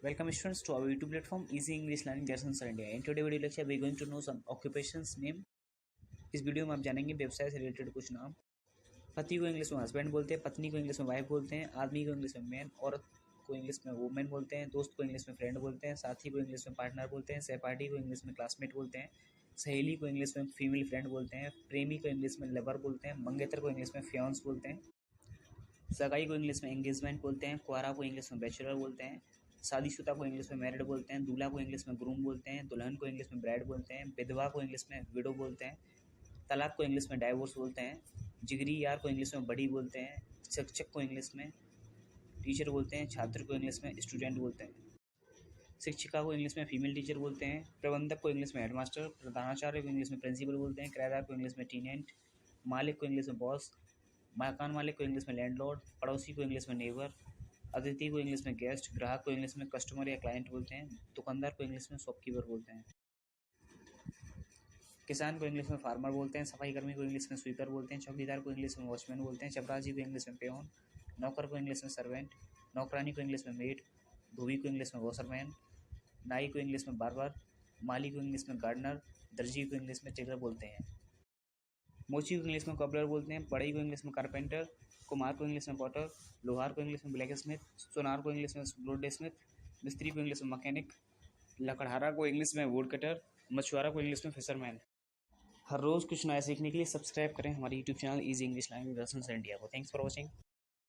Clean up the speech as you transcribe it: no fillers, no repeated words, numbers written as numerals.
Welcome students to our YouTube platform Easy English Learning Lessons in India. In today's video lecture, we are going to know some occupations name. इस video में आप जानेंगे व्यवसाय से related कुछ नाम। पति को इंग्लिश में हस्बैंड बोलते हैं, पत्नी को इंग्लिश में वाइफ बोलते हैं, आदमी को इंग्लिश में मैन, औरत को इंग्लिश में वुमेन बोलते हैं, दोस्त को इंग्लिश में फ्रेंड बोलते हैं, साथी को इंग्लिश में पार्टनर बोलते हैं, सहपाठी को इंग्लिश में क्लासमेट बोलते हैं, सहेली को इंग्लिश में फीमेल फ्रेंड बोलते हैं, प्रेमी को इंग्लिश में लवर बोलते हैं, मंगेतर को इंग्लिश में फियांस बोलते हैं, सगाई को इंग्लिश में एंगेजमेंट बोलते हैं, कुआरा को इंग्लिश में बैचलर बोलते हैं, शादीशुदा को इंग्लिश में मैरिड बोलते हैं, दूल्हा को इंग्लिश में ग्रूम बोलते हैं, दुल्हन को इंग्लिश में ब्राइड बोलते हैं, विधवा को इंग्लिश में विडो बोलते हैं, तलाक को इंग्लिश में डाइवोर्स बोलते हैं, जिगरी यार को इंग्लिश में बड़ी बोलते हैं, शिक्षक को इंग्लिश में टीचर बोलते हैं, छात्र को इंग्लिश में स्टूडेंट बोलते हैं, शिक्षिका को इंग्लिश में फीमेल टीचर बोलते हैं, प्रबंधक को इंग्लिश में हेडमास्टर, प्रधानाचार्य को इंग्लिश में प्रिंसिपल बोलते हैं, किराएदार को इंग्लिश में टेनेंट, मालिक को इंग्लिश में बॉस, मकान मालिक को इंग्लिश में लैंडलॉर्ड, पड़ोसी को इंग्लिश में नेबर, अतिथि को इंग्लिश में गेस्ट, ग्राहक को इंग्लिश में कस्टमर या क्लाइंट बोलते हैं, दुकानदार को इंग्लिश में शॉपकीपर बोलते हैं, किसान को इंग्लिश में फार्मर बोलते हैं, सफाई कर्मी को इंग्लिश में स्वीपर बोलते हैं, चौकीदार को इंग्लिश में वॉचमैन बोलते हैं, चपरासी को इंग्लिश में पेओन, नौकर को इंग्लिश में सर्वेंट, नौकरानी को इंग्लिश में मेड, धोबी को इंग्लिश में वॉशरमैन, नाई को इंग्लिश में बार्बर, माली को इंग्लिश में गार्डनर, दर्जी को इंग्लिश में टेलर बोलते हैं, मोची को इंग्लिश में कॉबलर बोलते हैं, बढ़ई को इंग्लिश में कारपेंटर, कुम्हार को इंग्लिश में पॉटर, लोहार को इंग्लिश में ब्लैक स्मिथ, सोनार को इंग्लिश में ब्लोड स्मिथ, मिस्त्री को इंग्लिश में मैकेनिक, लकड़हारा को इंग्लिश में वुड कटर, मछुआरा को इंग्लिश में फिशरमैन। हर रोज़ कुछ नया सीखने के लिए सब्सक्राइब करें हमारे YouTube channel easy English language lessons India को। Thanks for watching.